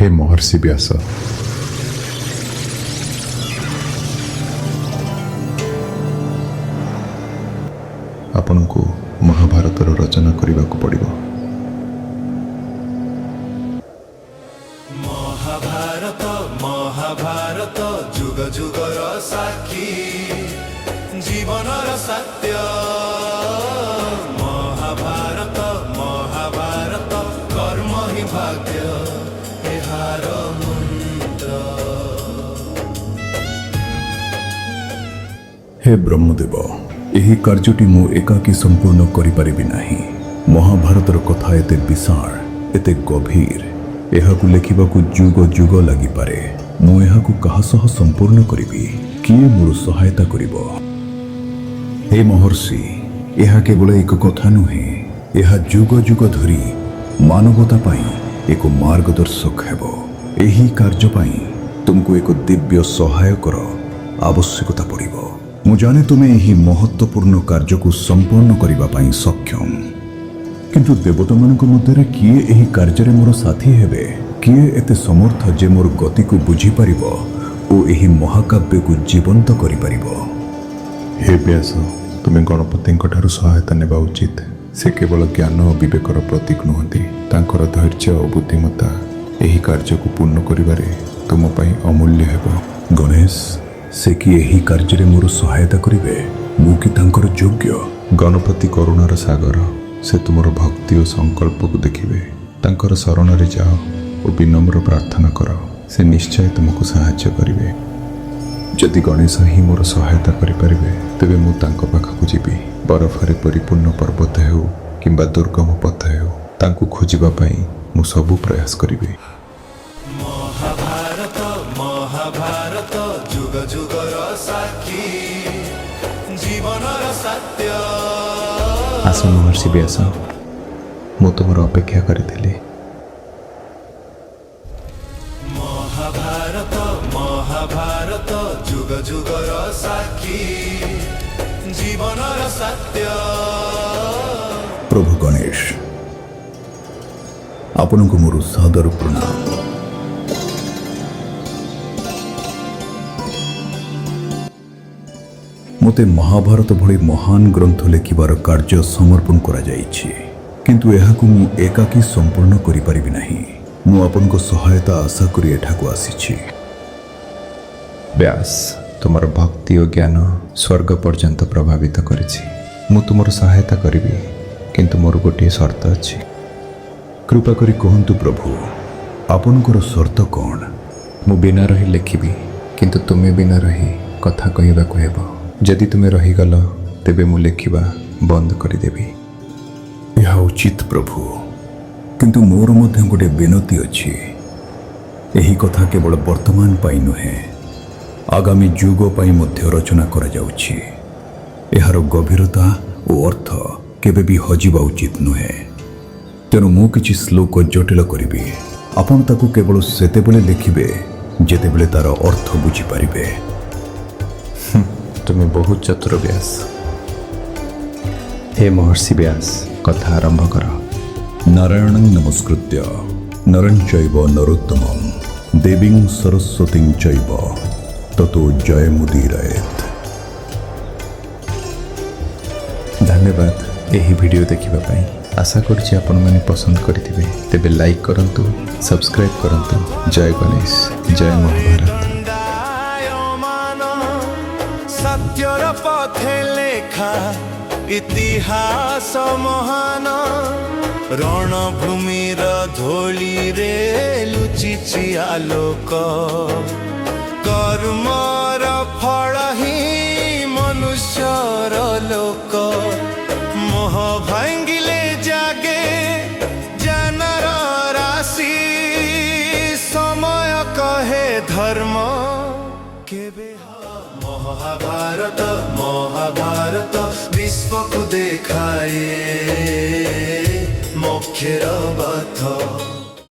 हे महर्षि व्यास, आपनको महाभारतर रचना करने को पड़िबो। महाभारत महाभारत जुग जुगर साक्षी जीवनर सत्य। महाभारत महाभारत कर्म ही भाग्य एहार मंत्र। हे ब्रह्मदेव, यही कार्यटी मु एकाकी संपूर्ण करिपारिबि नाही। महाभारतर कथा एते विशाल एते गभीर, एहाकु लेखिबाकु जुग जुग लागि पारे। मु एहाकु काहा सह संपूर्ण करिबि, किए मोर सहायता करिबो? हे महर्षि, एहा केवल एक कथा नुहे, एहा जुग जुग धरी मानवता पाई एक मार्गदर्शक हेबो। एही कार्य पाई तुमको एक दिव्य सहायकर आवश्यकता पड़िबो। मु जाने तुमे यही महत्वपूर्ण कार्य को संपूर्ण करबा पाई सक्षम, किंतु देवता मानक मध्यरे किए एही कार्य मोर साथी हेबे? किए एते समर्थ जे मोर गति को बुझी पारिबो ओ एही महाकाव्य को जीवंत करि पारिबो? हे व्यास, तुम्हें गणपति सहायता नेबा उचित। से केवल ज्ञान और विवेकर प्रतीक नुहति, तांकर धैर्य और बुद्धिमत्ता एही कार्य को पूर्ण करिबारे तुम पई अमूल्य हेबो। गणेश, से कि यही कार्य मोर सहायता करिवे? मु कि तांकर योग्य? गणपति करुणार सागर, से तुमर भक्ति और संकल्प को देखिए। तांकर शरण रे जाओ और विनम्र प्रार्थना कर, से निश्चय तुमको सहायता करिवे। जदि गणेश ही मोर सहायता करिपारिबे, तेबे मु तांको पाखकु जीबी। बरफरे परिपूर्ण पर्वत हेउ किंबा दुर्गम पथ हेउ, तांको खोजिबा पई मु सबु प्रयास करिबे। महाभारत महाभारत जुग जुगर साक्षी जीवनर सत्य। आस महर्षि व्यास, मु तुमर अपेक्षा करिथिली। महाभारत महाभारत जुग जुगर साक्षी जीवनर सत्य। प्रभु गणेश, आपनको मोर सादर प्रणाम। मते महाभारत भली महान ग्रंथ लेखिबार कार्य समर्पण करा जाइछि, किंतु एहाकु मु एकाकी संपूर्ण करि परिबि नाही। मु आपनको सहायता आशा करि एठाकु आसीछि। व्यास, तुमर भक्ति और ज्ञान स्वर्ग पर्यंत प्रभावित करिछि। मु तुमर सहायता करिबि, किंतु मोर गोटे शर्त अछि। कृपा करि कहंतु प्रभु, आपनकर शर्त कोन? मु बिना रही लेखिबि, किंतु तुमे बिना रही कथा कहबाकु हेबो। जदि तुमे रहीगल, तेबे मु लेखिबा बंद करिदेबि। यह उचित प्रभु, किंतु मोर मध्य गोटे विनती अछि। एही कथा केवल वर्तमान पाई नुहे, आगामी जुग पाई मध्य रचना करा जाउछि। एहार गभीरता और अर्थ केबे भी हजिबा उचित नुहे। तेणु मु किछि श्लोक जटिल करिबि, आपण ताकू केवल सेतेबेले लिखिबे जेतेबेले तार अर्थ बुझी पारिबे। तुम्हें बहुत चतुर व्यास। हे महर्षि व्यास, कथा आरंभ कर। नारायणं नमस्कृत्य नरं चैव नरोत्तमं देवीं सरस्वतीं चैव ततो जयमुदीरयेत्। धन्यवाद यही वीडियो देखिबा पाई। आशा करछि आपण माने पसंद करथिबे। तेबे लाइक करंतु, सब्सक्राइब करंतु। जय गणेश, जय महाभारत। सत्यर पथे लेखा इतिहास महान। रणभूमिर धूली रे लुचिछि आलोक। कर्मर फल ही मनुष्यर लोक। मोह भांगिले जागे जानर राशि। समय कहे धर्म केबे महाभारत महाभारत विश्व को देखाए मोक्षर पथ।